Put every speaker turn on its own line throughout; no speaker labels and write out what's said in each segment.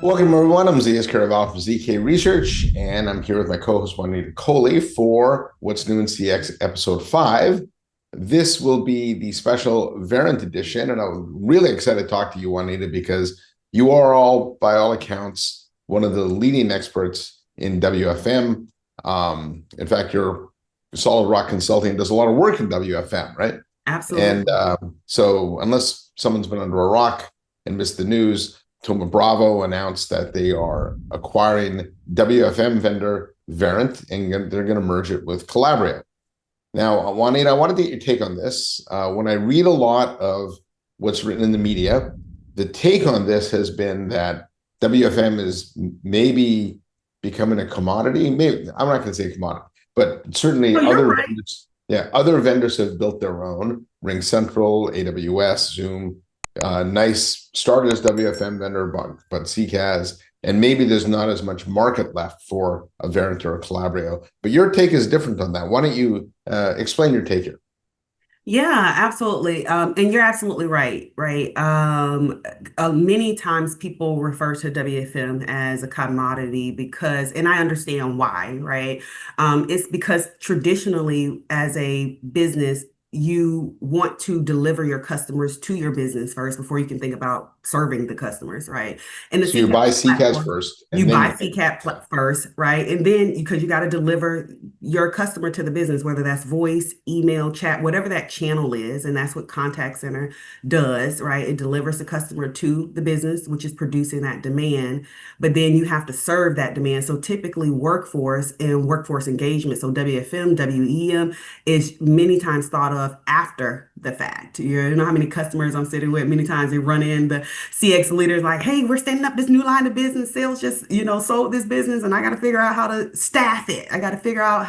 Welcome, everyone. I'm Zeus Kerravala from ZK Research, and I'm here with my co-host Juanita Coley for What's New in CX Episode 5. This will be the special Verint edition, and I'm really excited to talk to you, Juanita, because you are all, by all accounts, one of the leading experts in WFM. In fact, your Solid Rock Consulting does a lot of work in WFM, right? And
Absolutely.
so unless someone's been under a rock and missed the news, Thoma Bravo announced that they are acquiring WFM vendor Verint, and they're going to merge it with Calabrio. Now, Juanita, I wanted to get your take on this. When I read a lot of what's written in the media, the take on this has been that WFM is maybe becoming a commodity. Maybe I'm not going to say commodity, but certainly
Oh, you're
other
right.
vendors. Yeah, other vendors have built their own. RingCentral, AWS, Zoom, nice started as WFM vendor, but CCaaS, and maybe there's not as much market left for a Verint or a Calabrio. But your take is different on that. Why don't you explain your take here?
Yeah, absolutely. And you're absolutely right, right? Many times people refer to WFM as a commodity because, and I understand why, right? It's because traditionally, as a business, you want to deliver your customers to your business first before you can think about serving the customers, right? And the
So you
CCaaS
buy CCaaS
platform,
first,
you
and then
buy
you think,
CCAT first, right? And then because you got to deliver your customer to the business, whether that's voice, email, chat, whatever that channel is. And that's what contact center does, right? It delivers the customer to the business, which is producing that demand. But then you have to serve that demand. So typically workforce and workforce engagement, so WFM, WEM, is many times thought of after the fact. You know how many customers I'm sitting with, many times they run in the CX leaders like, hey, we're standing up this new line of business. Sales just, sold this business and I got to figure out how to staff it. I got to figure out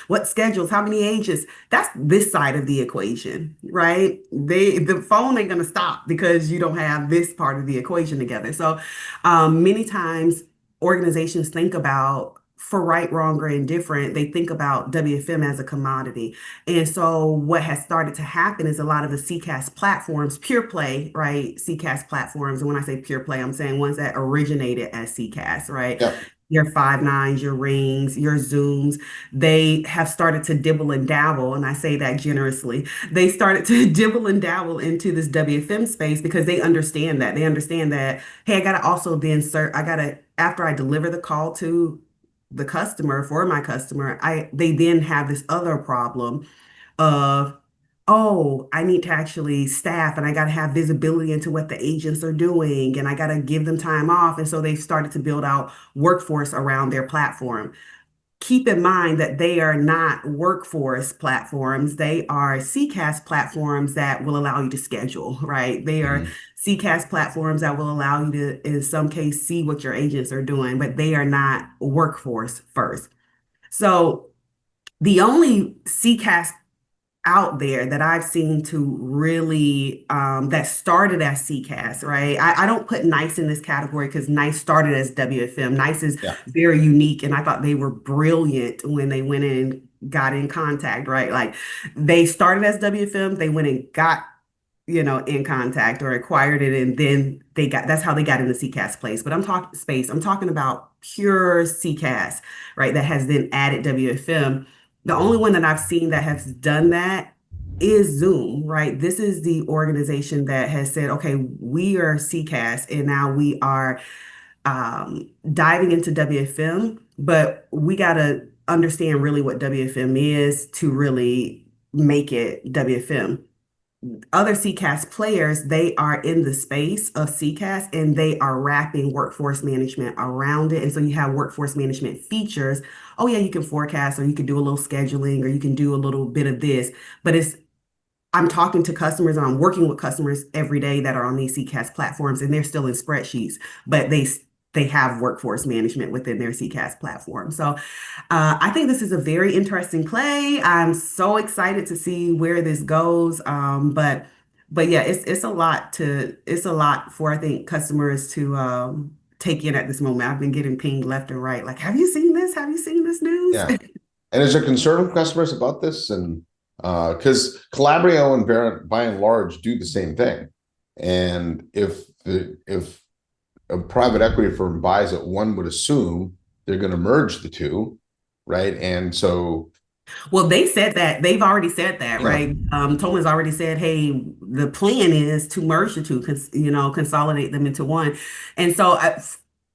what schedules, how many agents. That's this side of the equation, right? The phone ain't going to stop because you don't have this part of the equation together. So many times organizations think about for right, wrong, or indifferent, they think about WFM as a commodity. And so what has started to happen is a lot of the CCaaS platforms, pure play, right? CCaaS platforms. And when I say pure play, I'm saying ones that originated as CCaaS, right?
yeah,
Your five nines, your rings, your zooms, they have started to dibble and dabble. And I say that generously. They started to dibble and dabble into this WFM space because they understand that. They understand that, hey, I got to also then serve, I got to, after I deliver the call to the customer for my customer, they then have this other problem of, oh, I need to actually staff and I got to have visibility into what the agents are doing and I got to give them time off. And so they've started to build out workforce around their platform. Keep in mind that they are not workforce platforms. They are CCaaS platforms that will allow you to schedule, right? They are
mhm.
CCaaS platforms that will allow you to, in some case, see what your agents are doing, but they are not workforce first. So the only CCaaS out there that I've seen to really that started as CCaaS, right? I don't put Nice in this category because Nice started as WFM. Nice is
Yeah,
very unique, and I thought they were brilliant when they went in, got in contact, right? Like they started as WFM, they went and got in contact or acquired it, and then that's how they got in the CCaaS place. But I'm talking about pure CCaaS, right? That has then added WFM. The only one that I've seen that has done that is Zoom, right? This is the organization that has said, okay, we are CCaaS and now we are diving into WFM, but we got to understand really what WFM is to really make it WFM. Other CCaaS players, they are in the space of CCaaS and they are wrapping workforce management around it. And so you have workforce management features. Oh, yeah, you can forecast or you can do a little scheduling or you can do a little bit of this. But I'm talking to customers and I'm working with customers every day that are on these CCaaS platforms and they're still in spreadsheets, but they have workforce management within their CCaaS platform. So I think this is a very interesting play. I'm so excited to see where this goes. But yeah, it's a lot for I think customers to take in at this moment. I've been getting pinged left and right, like, have you seen this? Have you seen this news?
Yeah. And is there concern of customers about this? And because Calabrio and Verint, by and large, do the same thing. And if a private equity firm buys it, one would assume they're going to merge the two, right? And so,
Well, they said that they've already said that,
yeah,
right? Thomas already said, "Hey, the plan is to merge the two, consolidate them into one." And so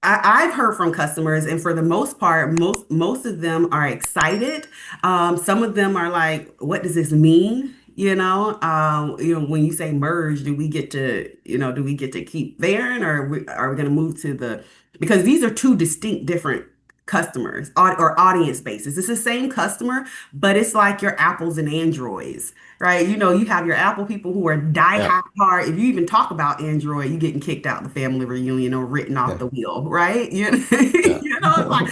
I've heard from customers, and for the most part, most of them are excited. Some of them are like, "What does this mean?" When you say merge, do we get to keep Varen, or are we going to move to the? Because these are two distinct, different customers or audience bases. It's the same customer, but it's like your Apples and Androids, right? You have your Apple people who are die
yeah,
hard. If you even talk about Android, you getting kicked out the family reunion or written off
yeah,
the wheel, right?
yeah,
It's like,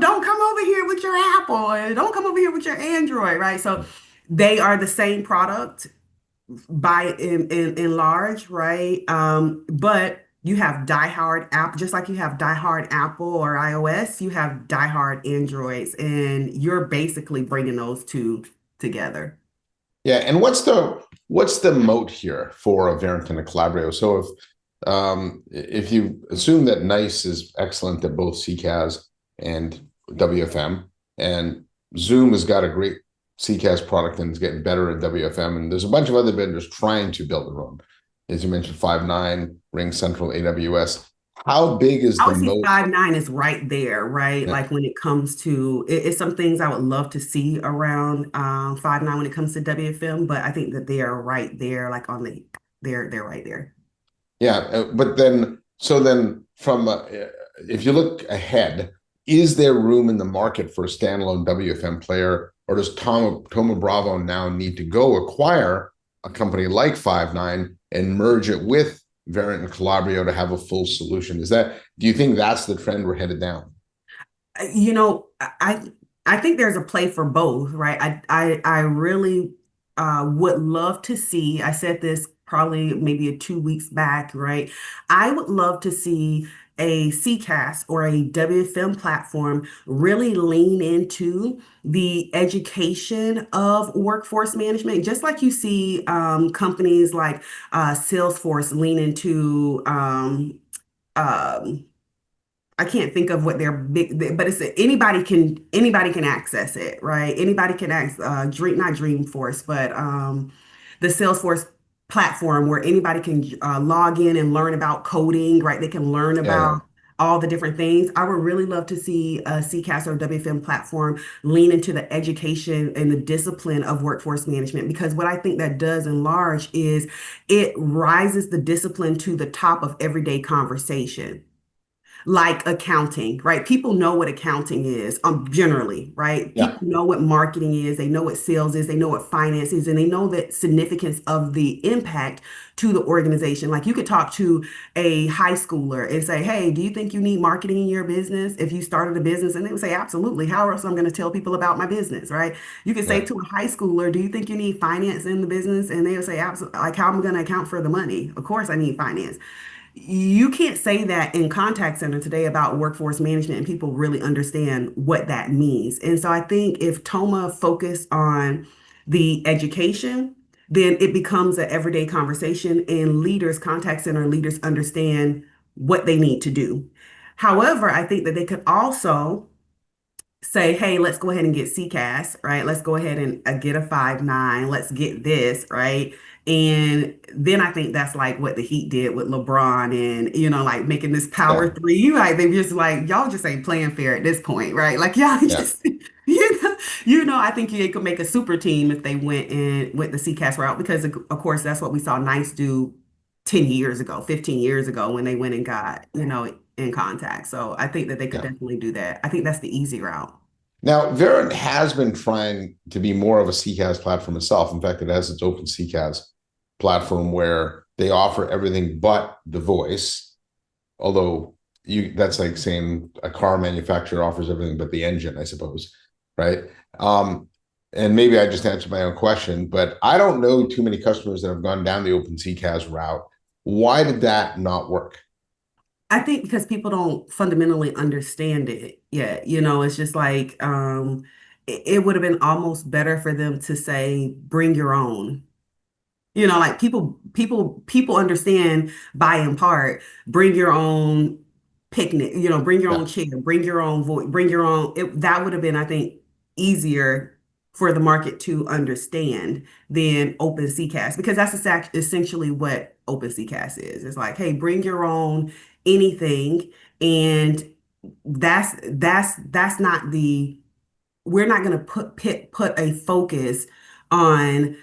don't come over here with your Apple or don't come over here with your Android, right? So they are the same product by in large, right? But you have diehard app, just like you have diehard Apple or iOS, you have diehard Androids, and you're basically bringing those two together.
yeah. And what's the moat here for a Verint and a Calabrio? So if you assume that NICE is excellent at both CCaaS and WFM, and Zoom has got a great CCaaS product and is getting better at WFM, and there's a bunch of other vendors trying to build their own. As you mentioned, Five9, Ring Central, AWS. How big is
I
the
would say
moat?
5.9 is right there, right?
Yeah,
Like when it comes to it's some things I would love to see around 5.9 when it comes to WFM, but I think that they are right there, like on the they're right there.
yeah. But then, so then, from if you look ahead, is there room in the market for a standalone WFM player, or does Thoma Bravo now need to go acquire a company like Five9 and merge it with Verint and Calabrio to have a full solution? Do you think that's the trend we're headed down?
You know, I think there's a play for both, right? I really would love to see. I said this probably maybe 2 weeks back, right? I would love to see a CCaaS or a WFM platform really lean into the education of workforce management, just like you see companies like Salesforce lean into um, I can't think of what their big, but it's anybody can access it, right? Anybody can access not Dreamforce, but the Salesforce platform where anybody can log in and learn about coding, right? They can learn
Yeah, yeah,
about all the different things. I would really love to see a CCaaS or WFM platform lean into the education and the discipline of workforce management because what I think that does in large is it rises the discipline to the top of everyday conversation like accounting, right? People know what accounting is, generally, right?
yeah,
People know what marketing is, they know what sales is, they know what finance is, and they know the significance of the impact to the organization. Like you could talk to a high schooler and say, "Hey, do you think you need marketing in your business if you started a business?" And they would say, "Absolutely. How else am I going to tell people about my business?" Right? You could say
yeah,
to a high schooler, "Do you think you need finance in the business?" And they would say, "Absolutely. Like, how am I going to account for the money? Of course, I need finance." You can't say that in contact center today about workforce management and people really understand what that means. And so I think if Toma focused on the education, then it becomes an everyday conversation and leaders, contact center leaders understand what they need to do. However, I think that they could also say, hey, let's go ahead and get CCAS, right? Let's go ahead and get a 5.9. Let's get this, right? And then I think that's like what the Heat did with LeBron and, like making this power
yeah,
three. Like they just like, y'all just ain't playing fair at this point, right? Like y'all
yeah,
just, I think you could make a super team if they went and went the CCAS route because of course that's what we saw Nice do 10 years ago, 15 years ago when they went and got, in contact. So I think that they could
yeah.
definitely do that. I think that's the easy route.
Now, Verint has been trying to be more of a CCaaS platform itself. In fact, it has its open CCaaS platform where they offer everything but the voice. Although that's like saying a car manufacturer offers everything but the engine, I suppose, right? Um, and maybe I just answered my own question, but I don't know too many customers that have gone down the open CCaaS route. Why did that not work?
I think because people don't fundamentally understand it yet. It's just like it would have been almost better for them to say, bring your own. Like people understand buy in part, bring your own picnic, bring your
Yeah,
own chair, bring your own voice, bring your own. That would have been, I think, easier for the market to understand than open CCaaS, because that's essentially what open CCaaS is. It's like, hey, bring your own anything, and that's not the we're not going to put a focus on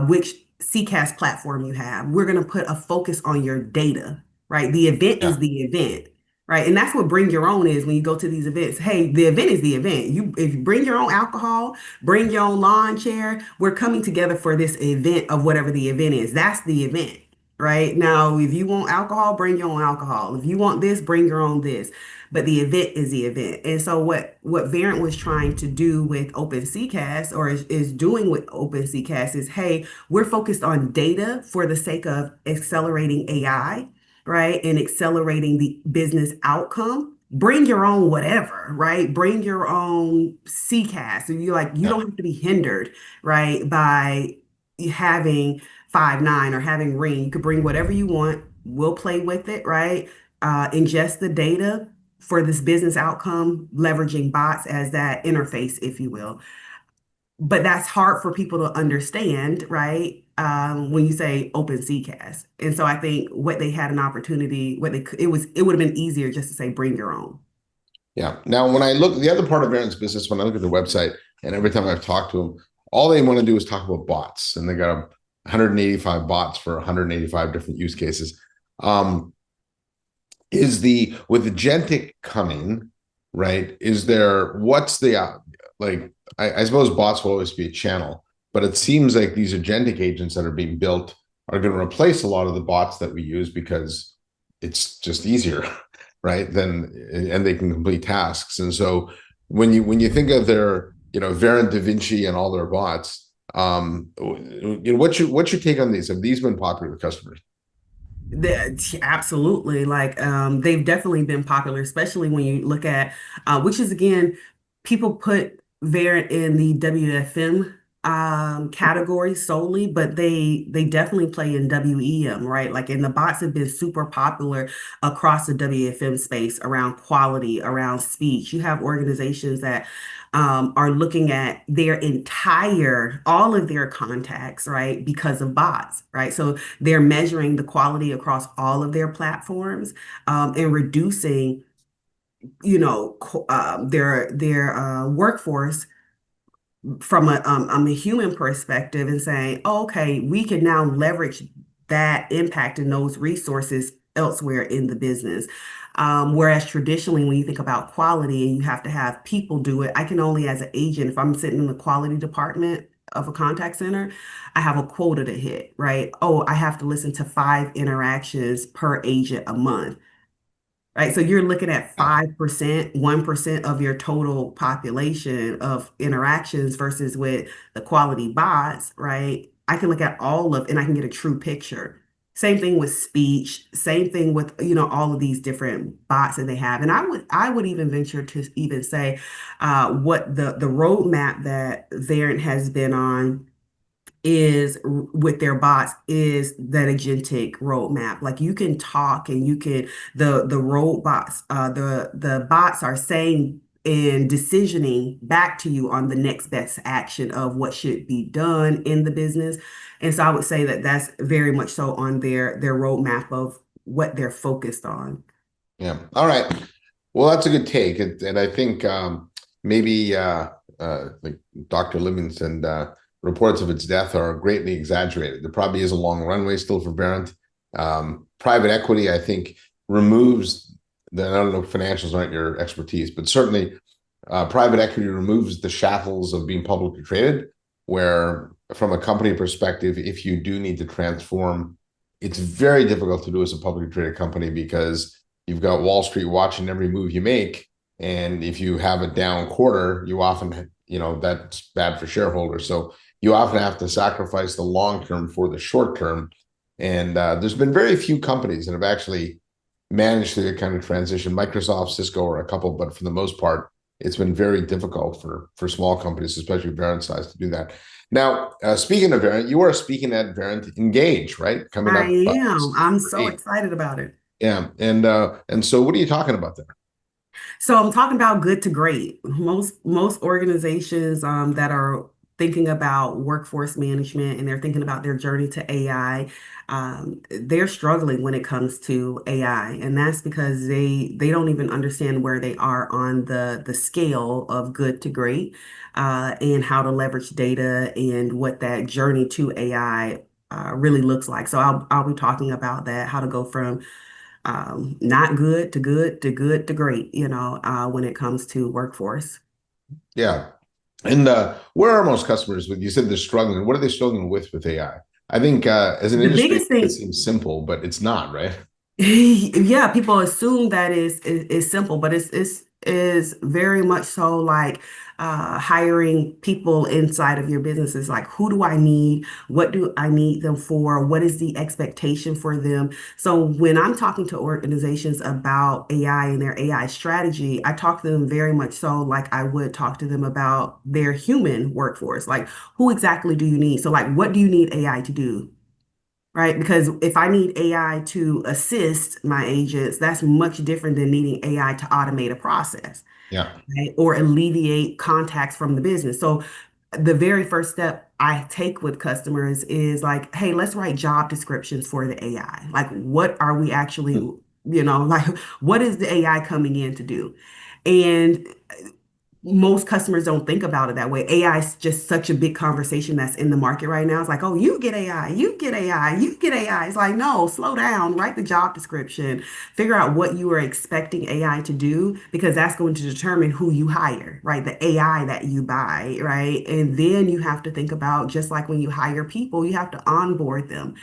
which CCaaS platform you have. We're going to put a focus on your data, right? The event is
yeah,
the event, right? And that's what bring your own is when you go to these events. Hey, the event is the event. If you bring your own alcohol, bring your own lawn chair. We're coming together for this event of whatever the event is. That's the event. Right now, if you want alcohol, bring your own alcohol. If you want this, bring your own this, but the event is the event. And so what Verint was trying to do with Open CCaaS, or is doing with Open CCaaS, is, hey, we're focused on data for the sake of accelerating AI, right? And accelerating the business outcome. Bring your own whatever, right? Bring your own CCaaS. So you
yeah,
don't have to be hindered, right, by having Five9 or having Ring. You could bring whatever you want. We'll play with it, right? Ingest the data for this business outcome, leveraging bots as that interface, if you will. But that's hard for people to understand, right? When you say open CCaaS. And so I think what they had an opportunity, it would have been easier just to say bring your own.
yeah. Now, when I look, the other part of Aaron's business, when I look at the website, and every time I've talked to them, all they want to do is talk about bots, and they got 185 bots for 185 different use cases. Um, is the with agentic coming, right? Is there what's the like? I suppose bots will always be a channel, but it seems like these agentic agents that are being built are going to replace a lot of the bots that we use because it's just easier, right? Then and they can complete tasks. And so when you think of their Verint, Da Vinci, and all their bots, what's your take on these? Have these been popular with customers?
Absolutely. Like, they've definitely been popular, especially when you look at, which is again, people put Verint in the WFM category solely, but they definitely play in WEM, right? Like, and the bots have been super popular across the WFM space around quality, around speech. You have organizations that are looking at all of their contacts, right, because of bots, right? So they're measuring the quality across all of their platforms, and reducing, their workforce from a human perspective, and saying, oh, okay, we can now leverage that impact and those resources elsewhere in the business. Whereas traditionally, when you think about quality and you have to have people do it, I can only, as an agent, if I'm sitting in the quality department of a contact center, I have a quota to hit, right? Oh, I have to listen to 5 interactions per agent a month. Right. So you're looking at
Yeah,
5%, 1% of your total population of interactions versus with the quality bots, right? I can look at and I can get a true picture. Same thing with speech, same thing with, all of these different bots that they have. And I would even venture to even say what the roadmap that Verint has been on with their bots is that agentic roadmap. Like, you can talk and you can the robots, the bots are saying and decisioning back to you on the next best action of what should be done in the business. And so I would say that that's very much so on their roadmap of what they're focused on.
yeah. All right. Well, that's a good take, and I think maybe like Dr. Livingston reports of its death are greatly exaggerated. There probably is a long runway still for Verint. Private equity, I think, removes I don't know, financials aren't your expertise, but certainly private equity removes the shackles of being publicly traded, where from a company perspective, if you do need to transform, it's very difficult to do as a publicly traded company because you've got Wall Street watching every move you make. And if you have a down quarter, you often, that's bad for shareholders. So you often have to sacrifice the long term for the short term. And there's been very few companies that have actually managed to kind of transition. Microsoft, Cisco are a couple, but for the most part, it's been very difficult for small companies, especially Verint size, to do that. Now, speaking of Verint, you are speaking at Verint Engage, right? Coming
I
up
am. I'm
September
so
8th.
excited about it.
Yeah, and so what are you talking about there?
So I'm talking about good to great. Most organizations that are thinking about workforce management and they're thinking about their journey to AI, they're struggling when it comes to AI, and that's because they don't even understand where they are on the scale of good to great, and how to leverage data and what that journey to AI really looks like. So I'll be talking about that, how to go from not good to good to good to great, when it comes to workforce.
Yeah. And where are most customers with, you said they're struggling. What are they struggling with AI? I think as an
The
industry,
biggest
it
thing,
seems simple, but it's not, right?
yeah, people assume that is simple, but it's is very much so like hiring people inside of your business. Is like, who do I need? What do I need them for? What is the expectation for them? So when I'm talking to organizations about AI and their AI strategy, I talk to them very much so like I would talk to them about their human workforce. Like, who exactly do you need? So like, what do you need AI to do? Right? Because if I need AI to assist my agents, that's much different than needing AI to automate a process,
Yeah.
right? Or alleviate contacts from the business. So the very first step I take with customers is like, hey, let's write job descriptions for the AI. Like, what are we actually, like, what is the AI coming in to do? And most customers don't think about it that way. AI is just such a big conversation that's in the market right now. It's like, oh, you get AI, you get AI, you get AI. It's like, no, slow down, write the job description, figure out what you are expecting AI to do, because that's going to determine who you hire, right? The AI that you buy, right? And then you have to think about, just like when you hire people, you have to onboard them,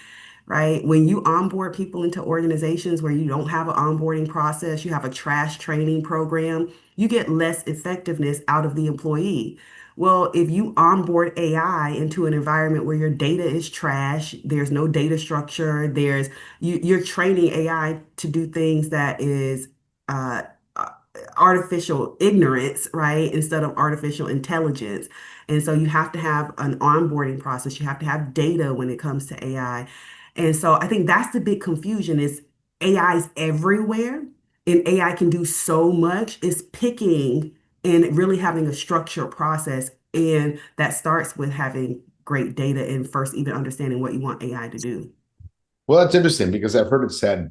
right? When you onboard people into organizations where you don't have an onboarding process, you have a trash training program, you get less effectiveness out of the employee. Well, if you onboard AI into an environment where your data is trash, there's no data structure, you're training AI to do things that is uh, uh, artificial ignorance, right? Instead of artificial intelligence. And so you have to have an onboarding process. You have to have data when it comes to AI. And so I think that's the big confusion is AI is everywhere and AI can do so much. It's picking and really having a structured process. And that starts with having great data and first even understanding what you want AI to do.
Well, that's interesting because I've heard it said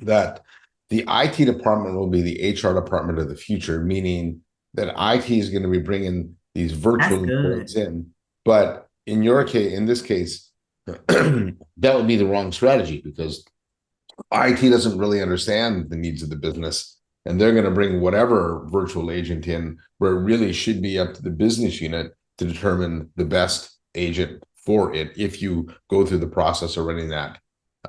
that the IT department will be the HR department of the future, meaning that IT is going to be bringing these
That's
virtual
good.
employees in. But in your case, in this case, that would be the wrong strategy because IT doesn't really understand the needs of the business. And they're going to bring whatever virtual agent in where it really should be up to the business unit to determine the best agent for it if you go through the process of running that.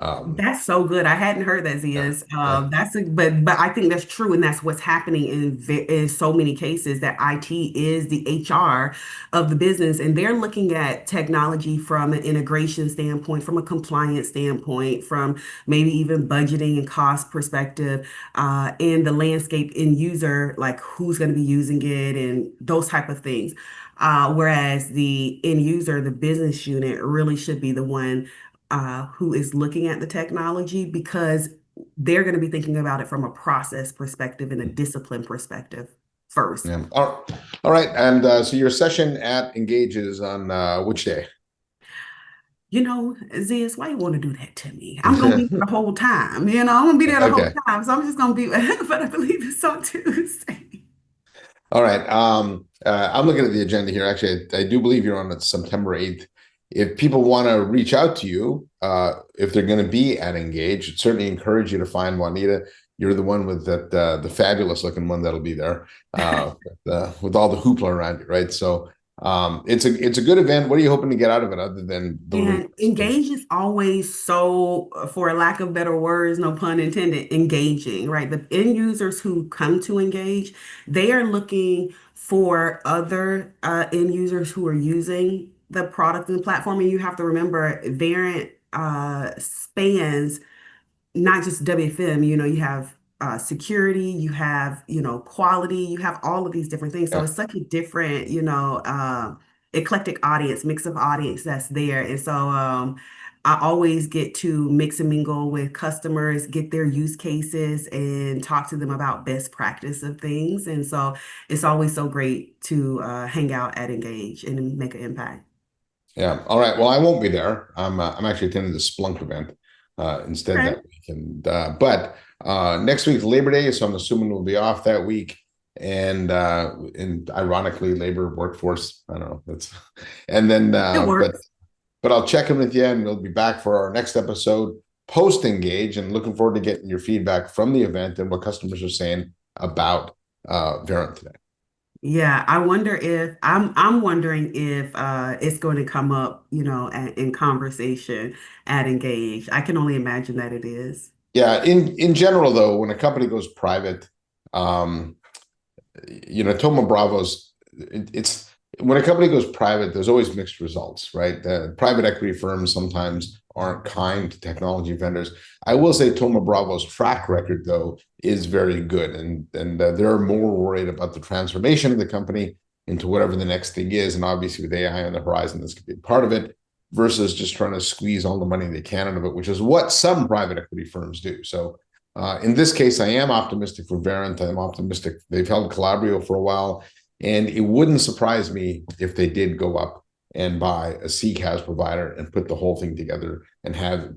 Um,
That's so good. I hadn't heard that,
yeah,
Zia's.
yeah.
But I think that's true, and that's what's happening in so many cases that IT is the HR of the business, and they're looking at technology from an integration standpoint, from a compliance standpoint, from maybe even budgeting and cost perspective, and the landscape end user, like who's going to be using it and those type of things. Whereas the end user, the business unit, really should be the one who is looking at the technology because they're going to be thinking about it from a process perspective and a discipline perspective first.
Yeah. All right. And so your session at Engage is on which day?
You know, Ziz, why you want to do that to me? I'm going to be there the whole time. I'm going to be there the whole
Okay.
time. So I'm just going to be, but I believe it's on Tuesday.
All right. I'm looking at the agenda here. Actually, I do believe you're on it September 8th. If people want to reach out to you, if they're going to be at Engage, I'd certainly encourage you to find Juanita. You're the one with that, the fabulous looking one that'll be there, with all the hoopla around you, right? So it's a good event. What are you hoping to get out of it other than the
And
resources?
engage is always so, for lack of better words, no pun intended, engaging, right? The end users who come to engage, they are looking for other end users who are using the product and the platform. And you have to remember, Verint spans not just WFM, you have security, you have, quality, you have all of these different things. So
Yeah.
it's such a different, eclectic audience, mix of audience that's there. And so I always get to mix and mingle with customers, get their use cases, and talk to them about best practice of things. And so it's always so great to hang out at Engage and make an impact.
Yeah. All right. Well, I won't be there. I'm actually attending the Splunk event instead
Okay.
that week. But next week's Labor Day, so I'm assuming we'll be off that week. And ironically, labor workforce. I don't know. That's and then
It
but
works.
but I'll check in with you, and we'll be back for our next episode post Engage, and looking forward to getting your feedback from the event and what customers are saying about Verint today.
Yeah, I'm wondering if it's going to come up, in conversation at Engage. I can only imagine that it is.
Yeah, in general though, when a company goes private, um, Thoma Bravo's it's when a company goes private, there's always mixed results, right? Private equity firms sometimes aren't kind to technology vendors. I will say Thoma Bravo's track record though is very good, and they're more worried about the transformation of the company into whatever the next thing is, and obviously with AI on the horizon, this could be part of it, versus just trying to squeeze all the money they can out of it, which is what some private equity firms do. So in this case, I am optimistic for Verint. I'm optimistic. They've held Calabrio for a while, and it wouldn't surprise me if they did go up and buy a CCaaS provider and put the whole thing together and have,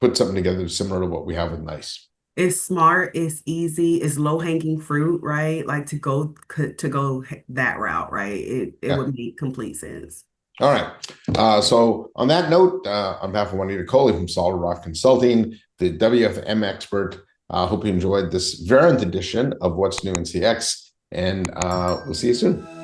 put something together similar to what we have with NICE.
It's smart, it's easy, it's low hanging fruit, right? Like to go that route, right? It
Yeah.
would make complete sense.
All right. So on that note, on behalf of Juanita Coley from Solid Rock Consulting, the WFM expert, hope you enjoyed this Verint edition of What's New in CX, and we'll see you soon.